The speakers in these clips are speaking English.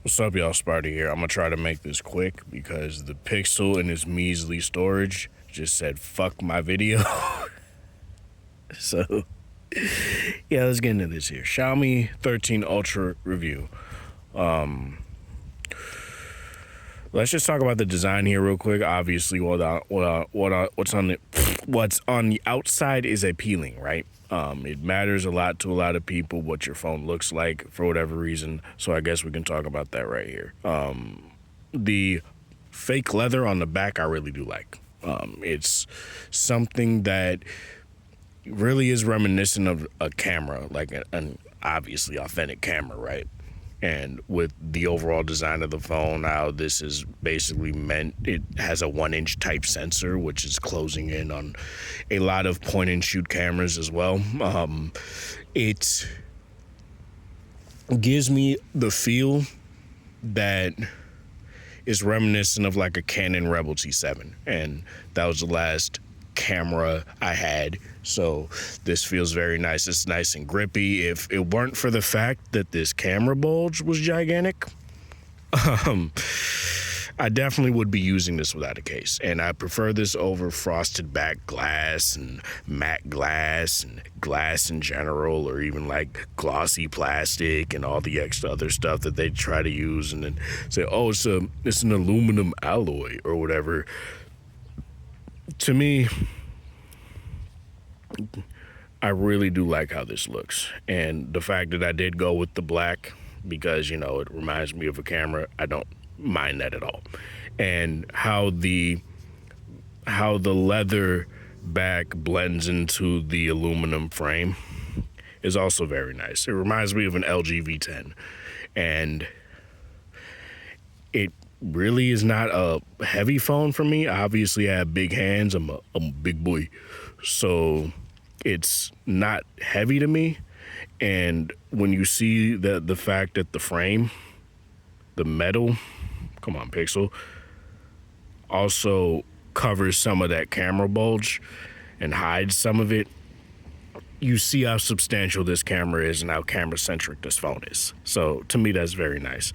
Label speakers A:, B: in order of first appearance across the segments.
A: What's up, y'all? Sparty here. I'm gonna try to make this quick because the Pixel in its measly storage just said fuck my video. So yeah, let's get into this here. Xiaomi 13 Ultra review. Let's just talk about the design here real quick. Obviously, what's on the outside is appealing, right? It matters a lot to a lot of people what your phone looks like for whatever reason. So I guess we can talk about that right here. The fake leather on the back, I really do like. It's something that really is reminiscent of a camera, like an obviously authentic camera, right? And with the overall design of the phone, how this is basically meant, it has a 1-inch type sensor, which is closing in on a lot of point and shoot cameras as well. It gives me the feel that is reminiscent of like a Canon Rebel T7, and that was the last camera I had, so this feels very nice. It's nice and grippy. If it weren't for the fact that this camera bulge was gigantic, I definitely would be using this without a case, and I prefer this over frosted back glass and matte glass and glass in general, or even like glossy plastic and all the extra other stuff that they try to use and then say, oh, it's an aluminum alloy or whatever. To me, I really do like how this looks, and the fact that I did go with the black because, you know, it reminds me of a camera, I don't mind that at all. And how the leather back blends into the aluminum frame is also very nice. It reminds me of an LG V10, and it really is not a heavy phone for me. Obviously, I have big hands. I'm a big boy, so it's not heavy to me. And when you see the fact that the frame, the metal, come on, Pixel, also covers some of that camera bulge and hides some of it, you see how substantial this camera is and how camera-centric this phone is. So to me, that's very nice.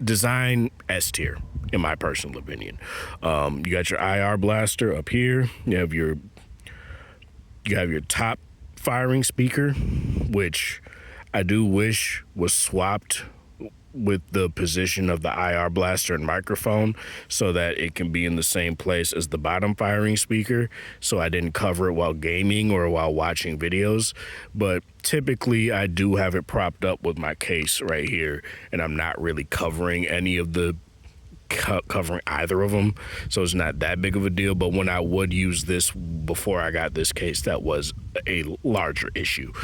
A: Design S tier, in my personal opinion. You got your IR blaster up here. You have your top firing speaker, which I do wish was swapped with the position of the IR blaster and microphone so that it can be in the same place as the bottom firing speaker, so I didn't cover it while gaming or while watching videos. But typically I do have it propped up with my case right here, and I'm not really covering any of the covering either of them, so it's not that big of a deal. But when I would use this before I got this case, that was a larger issue.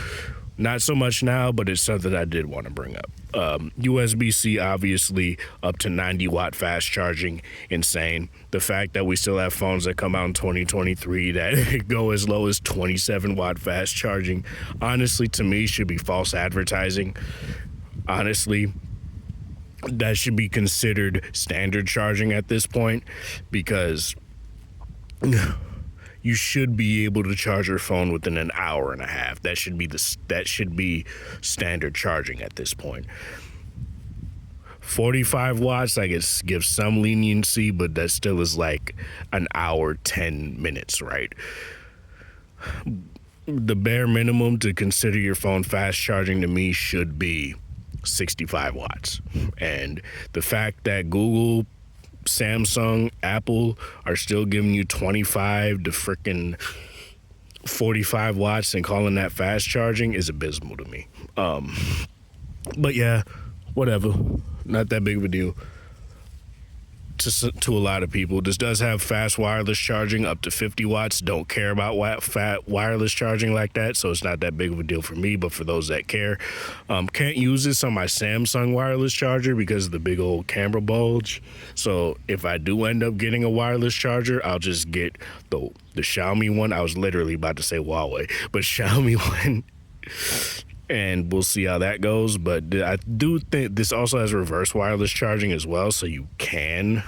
A: Not so much now, but it's something I did want to bring up. USB-C, obviously, up to 90-watt fast charging, insane. The fact that we still have phones that come out in 2023 that go as low as 27-watt fast charging, honestly, to me, should be false advertising. Honestly, that should be considered standard charging at this point, because you should be able to charge your phone within an hour and a half. That should be standard charging at this point. 45 watts, I guess, gives some leniency, but that still is like an hour, 10 minutes, right? The bare minimum to consider your phone fast charging to me should be 65 watts. And the fact that Google, Samsung, Apple are still giving you 25 to frickin' 45 watts and calling that fast charging is abysmal to me. But yeah, whatever. Not that big of a deal to a lot of people. This does have fast wireless charging up to 50 watts. Don't care about wireless charging like that, so it's not that big of a deal for me, but for those that care. Can't use this on my Samsung wireless charger because of the big old camera bulge. So if I do end up getting a wireless charger, I'll just get the Xiaomi one. I was literally about to say Huawei, but Xiaomi one. And we'll see how that goes. But I do think this also has reverse wireless charging as well, so you can.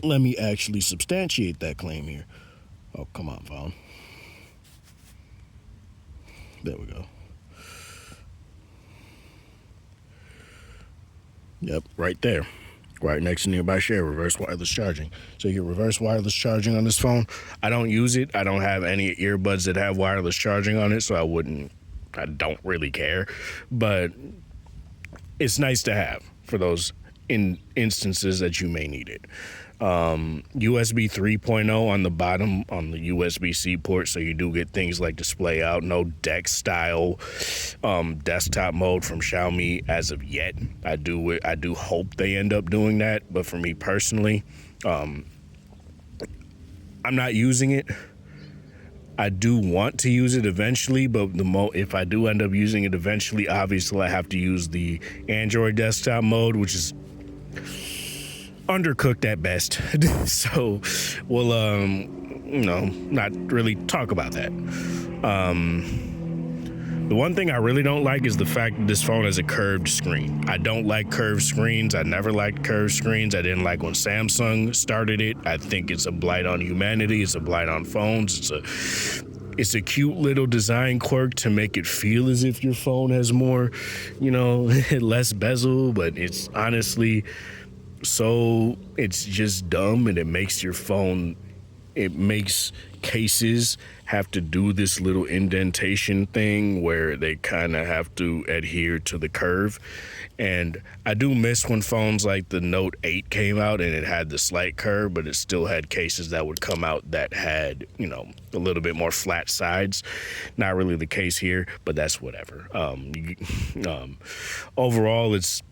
A: Let me actually substantiate that claim here. Oh, come on, phone. There we go. Yep, right there. Right next to nearby share, reverse wireless charging. So you get reverse wireless charging on this phone. I don't use it. I don't have any earbuds that have wireless charging on it, so I don't really care. But it's nice to have for those instances that you may need it. USB 3.0 on the bottom on the USB-C port, so you do get things like display out, no DeX style desktop mode from Xiaomi as of yet. I do hope they end up doing that, but for me personally, I'm not using it. I do want to use it eventually, but if I do end up using it eventually, obviously I have to use the Android desktop mode, which is undercooked at best. So we'll not really talk about that. The one thing I really don't like is the fact that this phone has a curved screen. I don't like curved screens. I never liked curved screens. I didn't like when Samsung started it. I think it's a blight on humanity. It's a blight on phones. It's a cute little design quirk to make it feel as if your phone has more, less bezel, but it's honestly it's just dumb, and it makes cases have to do this little indentation thing where they kind of have to adhere to the curve. And I do miss when phones like the Note 8 came out and it had the slight curve, but it still had cases that would come out that had, a little bit more flat sides. Not really the case here, but that's whatever. Overall, it's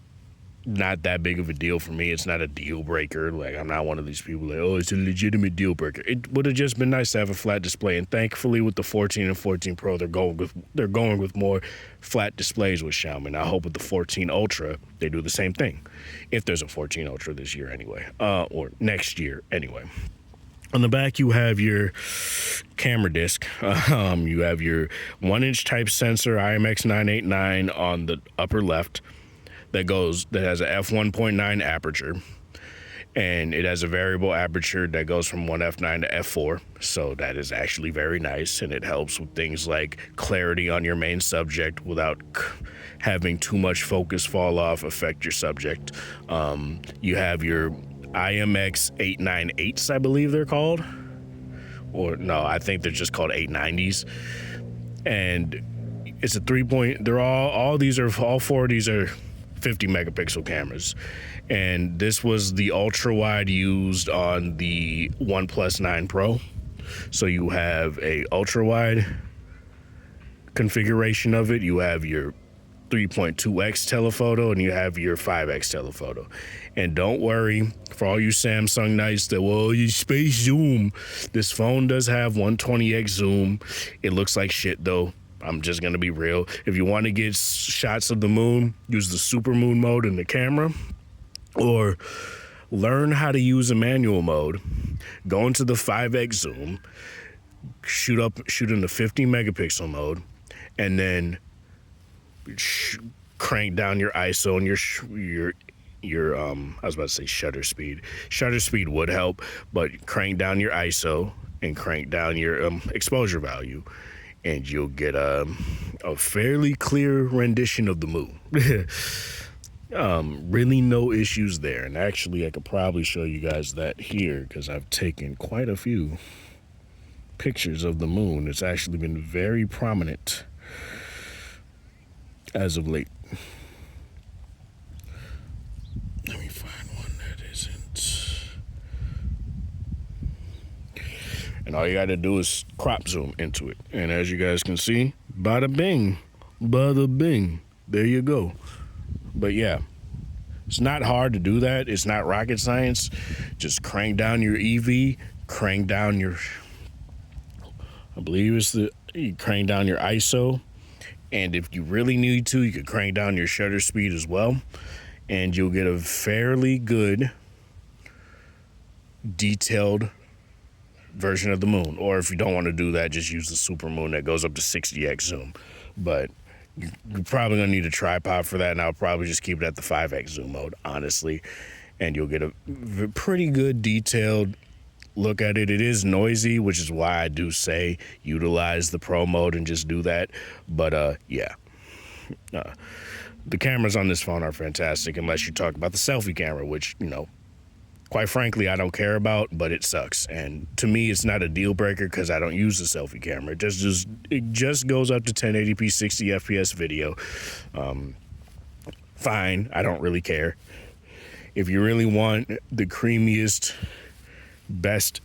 A: not that big of a deal for me. It's not a deal breaker. Like, I'm not one of these people like, oh, it's a legitimate deal breaker. It would have just been nice to have a flat display, and thankfully with the 14 and 14 Pro, they're going with more flat displays with Xiaomi. And I hope with the 14 Ultra they do the same thing, if there's a 14 Ultra this year anyway, or next year anyway. On the back, you have your camera disc. You have your 1-inch type sensor IMX989 on the upper left. That has a f1.9 aperture, and it has a variable aperture that goes from 1f9 to f4. So that is actually very nice, and it helps with things like clarity on your main subject without having too much focus fall off, affect your subject. You have your IMX 898s, I believe they're called, or no, I think they're just called 890s, and it's a 3-point. All four of these are 50 megapixel cameras, and this was the ultra wide used on the OnePlus 9 Pro. So you have a ultra wide configuration of it. You have your 3.2x telephoto, and you have your 5x telephoto. And don't worry, for all you Samsung nights that, well, you space zoom, this phone does have 120x zoom. It looks like shit though. I'm just going to be real. If you want to get shots of the moon, use the super moon mode in the camera, or learn how to use a manual mode. Go into the 5x zoom, shoot in the 50 megapixel mode, and then crank down your ISO and your I was about to say shutter speed. Shutter speed would help, but crank down your ISO and crank down your exposure value, and you'll get a fairly clear rendition of the moon. Really no issues there. And actually, I could probably show you guys that here, because I've taken quite a few pictures of the moon. It's actually been very prominent as of late. Let me find one that isn't. And all you got to do is crop zoom into it. And as you guys can see, bada bing, bada bing. There you go. But yeah, it's not hard to do that. It's not rocket science. Just crank down your EV, crank down your, crank down your ISO. And if you really need to, you could crank down your shutter speed as well. And you'll get a fairly good, detailed version of the moon. Or if you don't want to do that, just use the super moon that goes up to 60x zoom. But you're probably going to need a tripod for that, and I'll probably just keep it at the 5x zoom mode, honestly. And you'll get a pretty good detailed look at it. It is noisy, which is why I do say utilize the pro mode and just do that. But yeah. The cameras on this phone are fantastic, unless you talk about the selfie camera, which, quite frankly, I don't care about, but it sucks. And to me, it's not a deal breaker because I don't use the selfie camera. It just goes up to 1080p 60 FPS video. Fine, I don't really care. If you really want the creamiest, best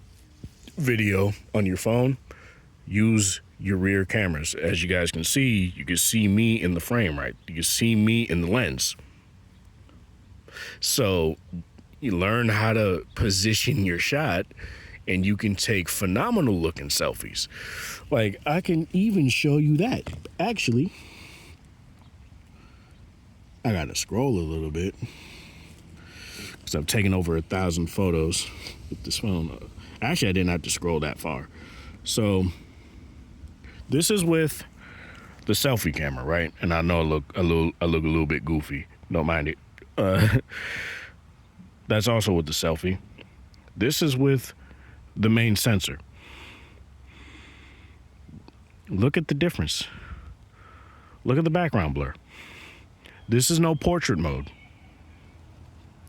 A: video on your phone, use your rear cameras. As you guys can see, you can see me in the frame, right? You can see me in the lens. So you learn how to position your shot, and you can take phenomenal looking selfies. Like, I can even show you that. Actually, I gotta scroll a little bit because I've taken over 1,000 photos with this phone. Actually, I didn't have to scroll that far. So this is with the selfie camera, right? And I know I look a little bit goofy. Don't mind it. That's also with the selfie. This is with the main sensor. Look at the difference. Look at the background blur. This is no portrait mode.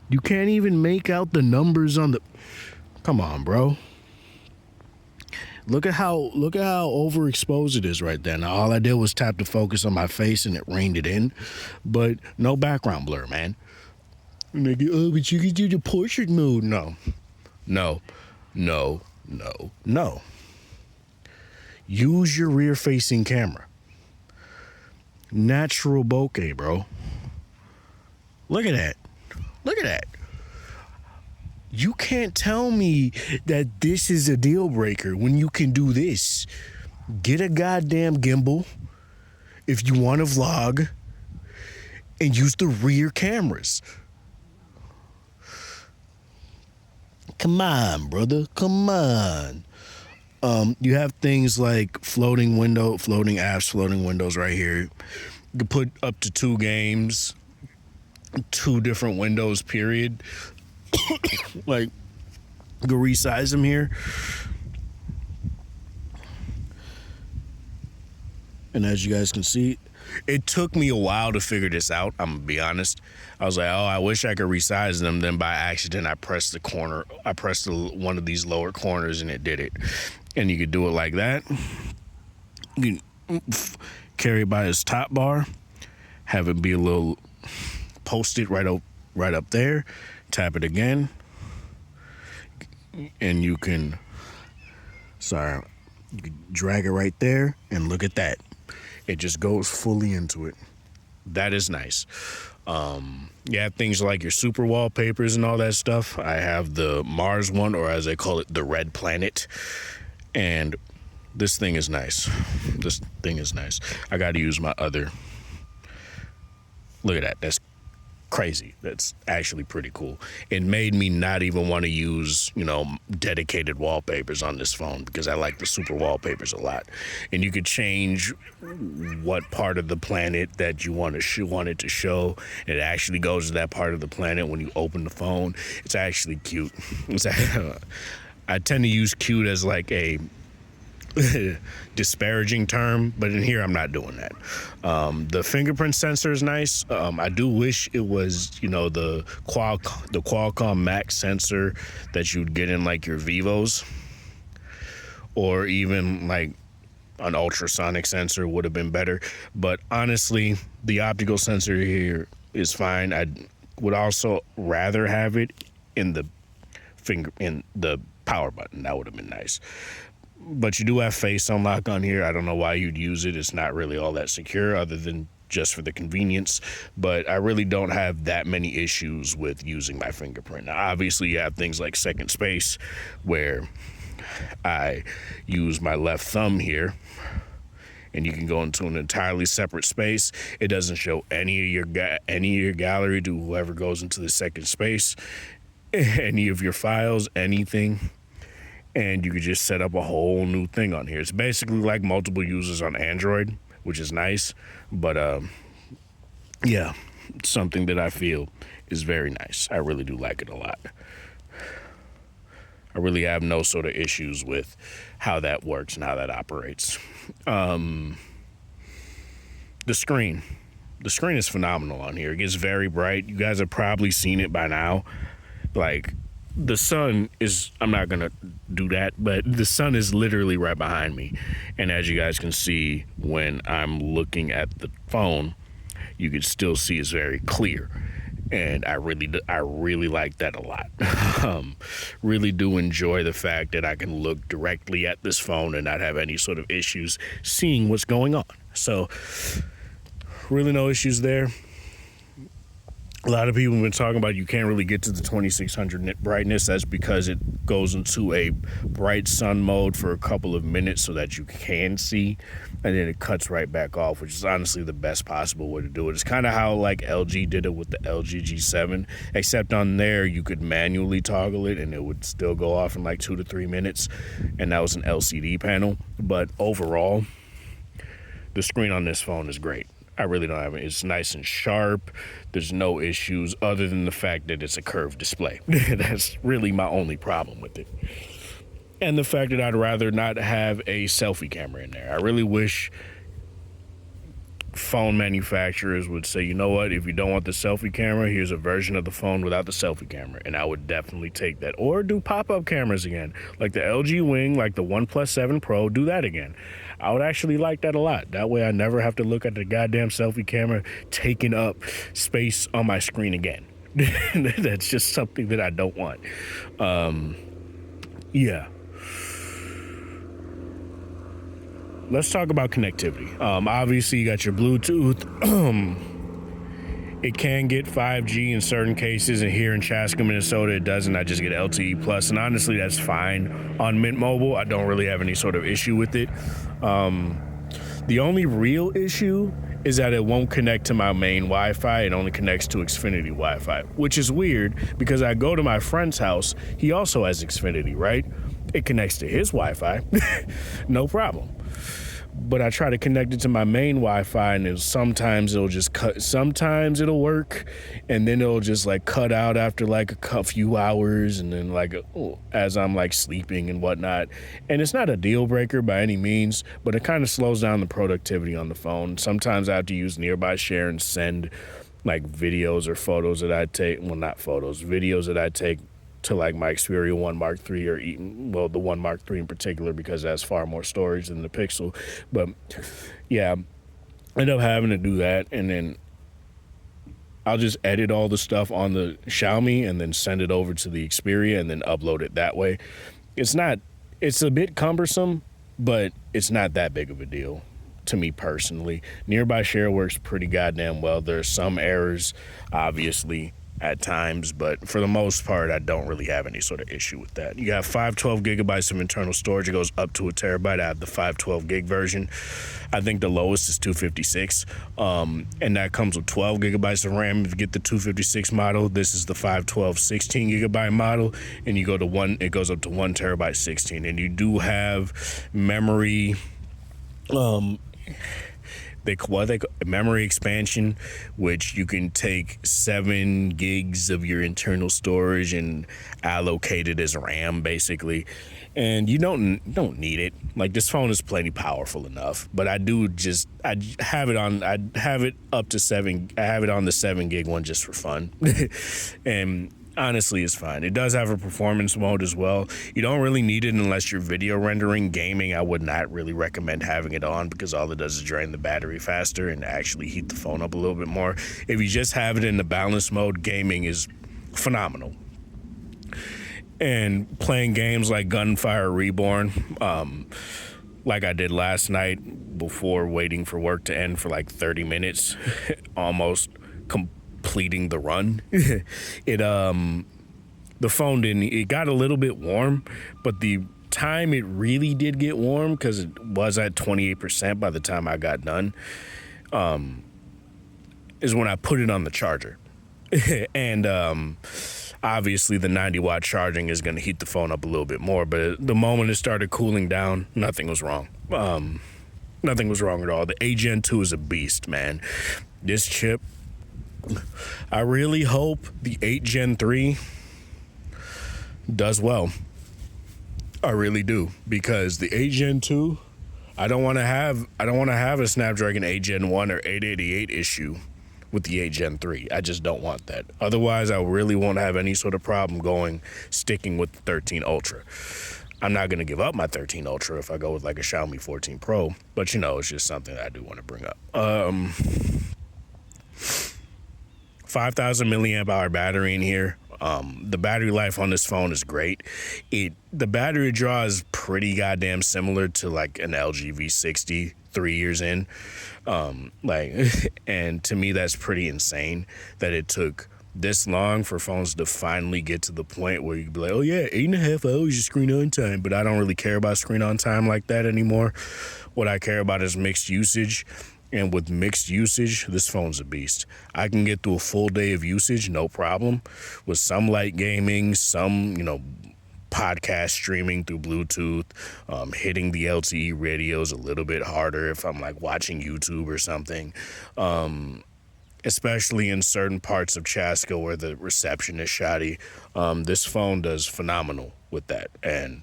A: You can't even make out the numbers on the... Come on, bro. Look at how overexposed it is right there. Now, all I did was tap the focus on my face and it reined it in. But no background blur, man. And they go, oh, but you can do the portrait mode. No. Use your rear-facing camera. Natural bokeh, bro. Look at that. You can't tell me that this is a deal breaker when you can do this. Get a goddamn gimbal if you want to vlog and use the rear cameras. Come on, brother. Come on. You have things like floating apps, floating windows right here. You can put up to 2 games, 2 different windows, period. Like, you can resize them here. And as you guys can see, it took me a while to figure this out. I'm gonna be honest. I was like, oh, I wish I could resize them. Then by accident, I pressed one of these lower corners and it did it. And you could do it like that. You can carry it by his top bar, have it be a little post-it right up there. Tap it again, and you can drag it right there, and look at that. It just goes fully into it. That is nice. You have things like your super wallpapers and all that stuff. I have the Mars one, or as they call it, the Red Planet. And this thing is nice. I got to use my other. Look at that. That's crazy. That's actually pretty cool. It made me not even want to use, dedicated wallpapers on this phone because I like the super wallpapers a lot. And you could change what part of the planet that you want it to show. It actually goes to that part of the planet when you open the phone. It's actually cute. I tend to use cute as like a disparaging term, but in here I'm not doing that. The fingerprint sensor is nice. I do wish it was, the Qualcomm Max sensor that you'd get in like your Vivos, or even like an ultrasonic sensor would have been better. But honestly, the optical sensor here is fine. I would also rather have it in the power button. That would have been nice. But you do have face unlock on here. I don't know why you'd use it. It's not really all that secure other than just for the convenience. But I really don't have that many issues with using my fingerprint. Now, obviously, you have things like second space where I use my left thumb here. And you can go into an entirely separate space. It doesn't show any of your gallery to whoever goes into the second space, any of your files, anything. And you could just set up a whole new thing on here. It's basically like multiple users on Android, which is nice. But yeah, it's something that I feel is very nice. I really do like it a lot. I really have no sort of issues with how that works and how that operates. The screen. The screen is phenomenal on here. It gets very bright. You guys have probably seen it by now. Like, the sun is, I'm not gonna do that, but the sun is literally right behind me. And as you guys can see, when I'm looking at the phone, you can still see it's very clear. And I really like that a lot. Really do enjoy the fact that I can look directly at this phone and not have any sort of issues seeing what's going on. So, really no issues there. A lot of people have been talking about you can't really get to the 2600 nit brightness. That's because it goes into a bright sun mode for a couple of minutes so that you can see, and then it cuts right back off, which is honestly the best possible way to do it. It's kind of how like LG did it with the LG G7, except on there you could manually toggle it and it would still go off in like 2 to 3 minutes, and that was an LCD panel. But overall, the screen on this phone is great. I really don't have it. It's nice and sharp. There's no issues other than the fact that it's a curved display. That's really my only problem with it. And the fact that I'd rather not have a selfie camera in there. I really wish phone manufacturers would say, you know what, if you don't want the selfie camera, here's a version of the phone without the selfie camera. And I would definitely take that. Or do pop-up cameras again. Like the LG Wing, like the OnePlus 7 Pro, do that again. I would actually like that a lot. That way I never have to look at the goddamn selfie camera taking up space on my screen again. That's just something that I don't want. Yeah. Let's talk about connectivity. Obviously, you got your Bluetooth. It can get 5G in certain cases, and here in Chaska, Minnesota, it doesn't. I just get LTE Plus, and honestly, that's fine. On Mint Mobile, I don't really have any sort of issue with it. The only real issue is that it won't connect to my main Wi-Fi. It only connects to Xfinity Wi-Fi, which is weird because I go to my friend's house. He also has Xfinity, right? It connects to his Wi-Fi, no problem. But I try to connect it to my main Wi-Fi, and sometimes it'll just cut. Sometimes it'll work, and then it'll just like cut out after like a few hours, and then like as I'm like sleeping and whatnot. And it's not a deal breaker by any means, but it kind of slows down the productivity on the phone. Sometimes I have to use Nearby Share and send like videos or photos that I take. Well, not photos, videos that I take to like my Xperia 1 Mark III or the 1 Mark III in particular, because it has far more storage than the Pixel. But yeah, I end up having to do that, and then I'll just edit all the stuff on the Xiaomi and then send it over to the Xperia and then upload it that way. It's a bit cumbersome, but it's not that big of a deal to me personally. Nearby Share works pretty goddamn well. There's some errors, obviously, at times, but for the most part, I don't really have any sort of issue with that. You got 512 gigabytes of internal storage. It goes up to a terabyte. I have the 512 gig version. I think the lowest is 256, and that comes with 12 gigabytes of RAM. If you get the 256 model, this is the 512 16 gigabyte model, and you go to it goes up to 1 terabyte 16, and you do have memory, memory expansion, which you can take 7 gigs of your internal storage and allocate it as RAM, basically. And you don't need it. Like, this phone is plenty powerful enough, but I have it on the 7 gig one just for fun. And honestly, it's fine. It does have a performance mode as well. You don't really need it unless you're video rendering. Gaming, I would not really recommend having it on because all it does is drain the battery faster and actually heat the phone up a little bit more. If you just have it in the balance mode, gaming is phenomenal. And playing games like Gunfire Reborn, like I did last night before waiting for work to end for like 30 minutes, almost completing the run. The phone it got a little bit warm, but the time it really did get warm, because it was at 28% by the time I got done, is when I put it on the charger. And obviously the 90-watt charging is going to heat the phone up a little bit more, but the moment it started cooling down, nothing was wrong. Nothing was wrong at all. The A Gen 2 is a beast, man. This chip, I really hope the 8 Gen 3 does well. I really do, because the 8 Gen 2, I don't want to have a Snapdragon 8 Gen 1 or 888 issue with the 8 Gen 3. I just don't want that. Otherwise, I really won't have any sort of problem sticking with the 13 Ultra. I'm not going to give up my 13 Ultra if I go with like a Xiaomi 14 Pro, but it's just something that I do want to bring up. 5,000 milliamp hour battery in here. The battery life on this phone is great. The battery draw is pretty goddamn similar to like an LG V60 3 years in. And to me, that's pretty insane that it took this long for phones to finally get to the point where you can be like, oh yeah, 8.5 hours of screen on time. But I don't really care about screen on time like that anymore. What I care about is mixed usage. And with mixed usage, this phone's a beast. I can get through a full day of usage, no problem. With some light gaming, some, podcast streaming through Bluetooth, hitting the LTE radios a little bit harder if I'm like watching YouTube or something. Especially in certain parts of Chaska where the reception is shoddy. This phone does phenomenal with that. And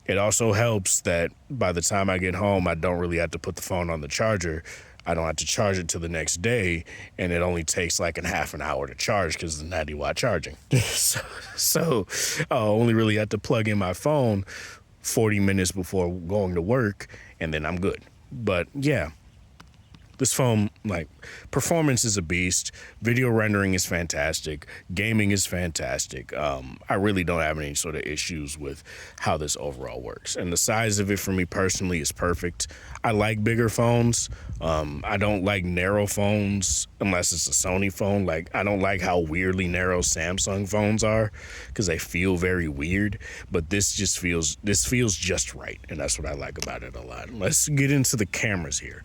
A: it also helps that by the time I get home, I don't really have to put the phone on the charger. I don't have to charge it till the next day, and it only takes like a half an hour to charge because it's 90-watt charging. so I only really have to plug in my phone 40 minutes before going to work, and then I'm good. But yeah. This phone, performance is a beast. Video rendering is fantastic. Gaming is fantastic. I really don't have any sort of issues with how this overall works. And the size of it for me personally is perfect. I like bigger phones. I don't like narrow phones unless it's a Sony phone. I don't like how weirdly narrow Samsung phones are because they feel very weird. But this feels just right. And that's what I like about it a lot. Let's get into the cameras here.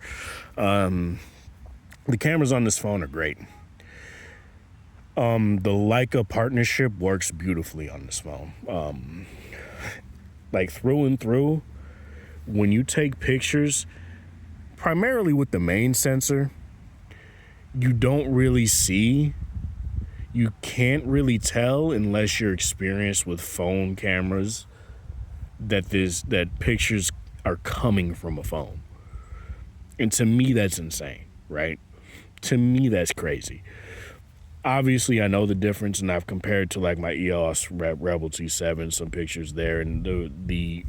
A: The cameras on this phone are great. The Leica partnership works beautifully on this phone. Through and through, when you take pictures, primarily with the main sensor, you can't really tell unless you're experienced with phone cameras that pictures are coming from a phone. And to me, that's insane, right? To me, that's crazy. Obviously, I know the difference, and I've compared to my EOS Rebel T7, some pictures there, and the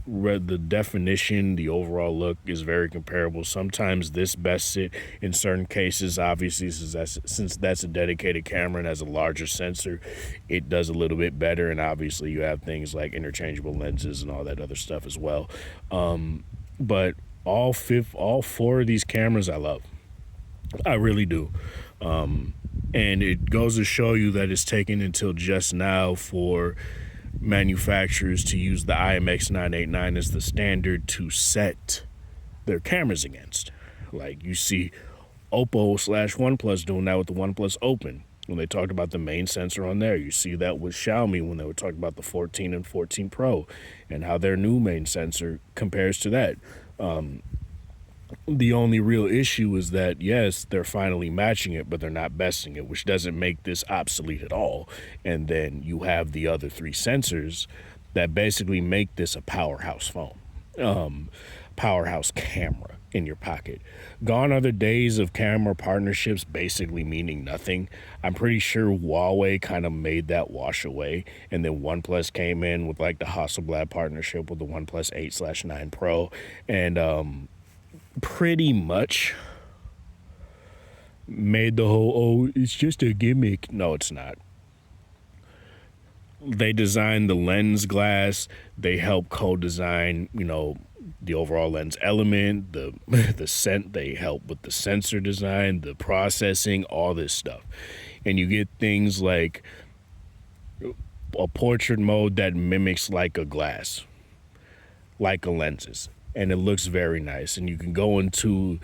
A: definition, the overall look is very comparable. Sometimes this best sit in certain cases, obviously, since that's a dedicated camera and has a larger sensor, it does a little bit better, and obviously you have things like interchangeable lenses and all that other stuff as well. But all four of these cameras I love. I really do. And it goes to show you that it's taken until just now for manufacturers to use the IMX989 as the standard to set their cameras against. You see Oppo/OnePlus doing that with the OnePlus Open when they talked about the main sensor on there. You see that with Xiaomi when they were talking about the 14 and 14 Pro and how their new main sensor compares to that. The only real issue is that, yes, they're finally matching it, but they're not besting it, which doesn't make this obsolete at all. And then you have the other three sensors that basically make this a powerhouse phone, powerhouse camera in your pocket. Gone are the days of camera partnerships basically meaning nothing. I'm pretty sure Huawei kind of made that wash away, and then OnePlus came in with the Hasselblad partnership with the OnePlus 8/9 Pro, and pretty much made the whole, it's just a gimmick. No, it's not. They designed the lens glass. They help co-design, the overall lens element, the scent. They help with the sensor design, the processing, all this stuff. And you get things like a portrait mode that mimics a glass, Leica lenses. And it looks very nice. And you can go into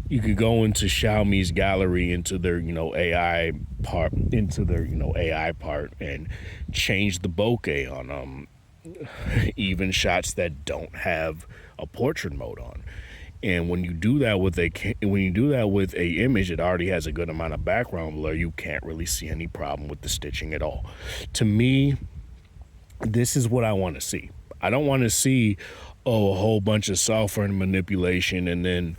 A: Xiaomi's gallery, into their AI part, and change the bokeh on even shots that don't have a portrait mode on. And when you do that with a image, it already has a good amount of background blur. You can't really see any problem with the stitching at all. To me, this is what I want to see. I don't want to see a whole bunch of software and manipulation, and then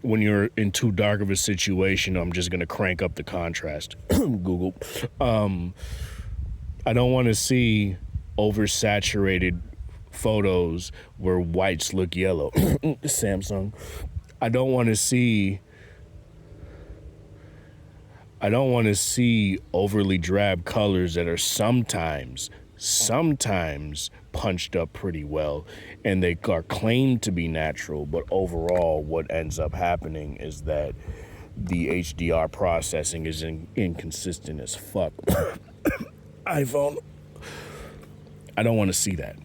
A: when you're in too dark of a situation, I'm just gonna crank up the contrast. Google. I don't want to see oversaturated photos where whites look yellow. Samsung. I don't want to see overly drab colors that are sometimes punched up pretty well, and they are claimed to be natural, but overall what ends up happening is that the HDR processing is inconsistent as fuck. iPhone. I don't want to see that.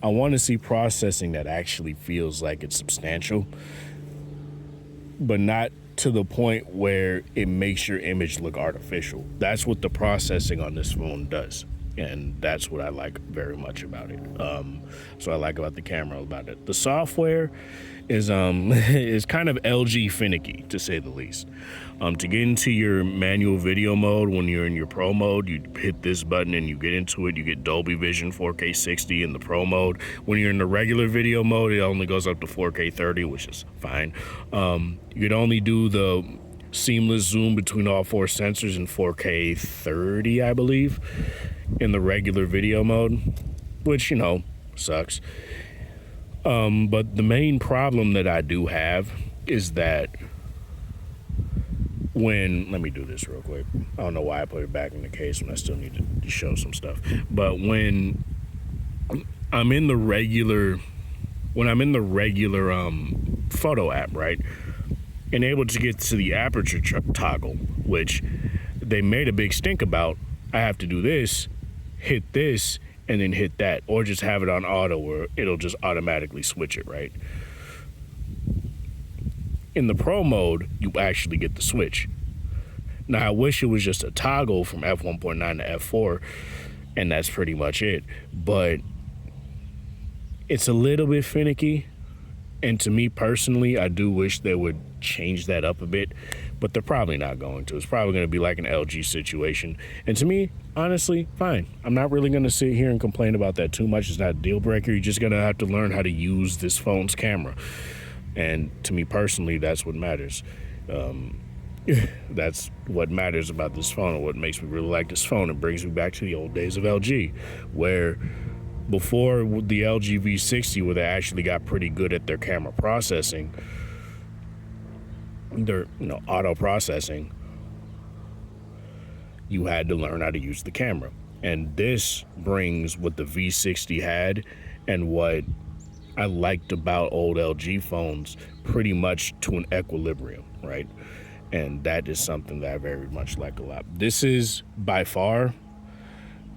A: I want to see processing that actually feels like it's substantial, but not to the point where it makes your image look artificial. That's what the processing on this phone does, and that's what I like very much about it. So I like about the camera about it. The software is is kind of LG finicky, to say the least. To get into your manual video mode, when you're in your pro mode, you hit this button and you get into it. You get Dolby Vision 4K 60 in the pro mode. When you're in the regular video mode, it only goes up to 4K 30, which is fine. You could only do the seamless zoom between all four sensors in 4K 30, I believe, in the regular video mode, which, you know, sucks. But the main problem that I do have is that let me do this real quick. I don't know why I put it back in the case when I still need to show some stuff. But when I'm in the regular photo app, right, and able to get to the aperture toggle, which they made a big stink about, I have to do this, hit this, and then hit that, or just have it on auto where it'll just automatically switch it, right? In the pro mode, you actually get the switch. Now, I wish it was just a toggle from f1.9 to f4, and that's pretty much it. But it's a little bit finicky, and to me personally, I do wish they would change that up a bit, but they're probably not going to. It's probably going to be like an LG situation. And to me, honestly, fine. I'm not really going to sit here and complain about that too much. It's not a deal breaker. You're just going to have to learn how to use this phone's camera. And to me personally, that's what matters. That's what matters about this phone, and what makes me really like this phone. It brings me back to the old days of LG, where before the LG V60, where they actually got pretty good at their camera processing, their auto processing, you had to learn how to use the camera. And this brings what the V60 had and what I liked about old LG phones pretty much to an equilibrium, right? And that is something that I very much like a lot. This is by far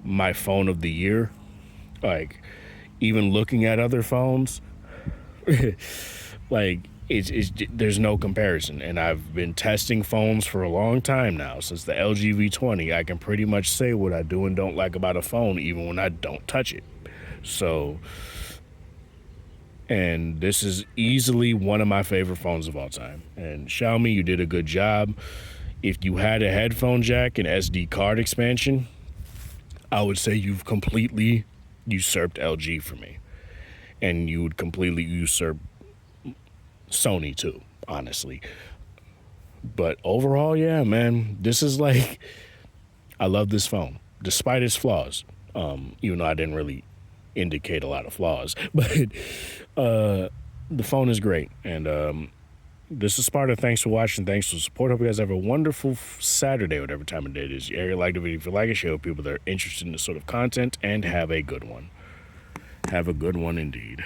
A: my phone of the year. Like, even looking at other phones, like, there's no comparison. And I've been testing phones for a long time now, since the LG V20. I can pretty much say what I do and don't like about a phone, even when I don't touch it. So, and this is easily one of my favorite phones of all time. And Xiaomi, you did a good job. If you had a headphone jack and SD card expansion, I would say you've completely usurped LG for me. And you would completely usurp Sony too, honestly. But overall, yeah, man, this is like, I love this phone, despite its flaws. Even though I didn't really indicate a lot of flaws, but the phone is great. And this is Sparta. Thanks for watching. Thanks for the support. Hope you guys have a wonderful Saturday, whatever time of day it is. You like the video, if you like it, share with people that are interested in this sort of content, and have a good one. Have a good one indeed.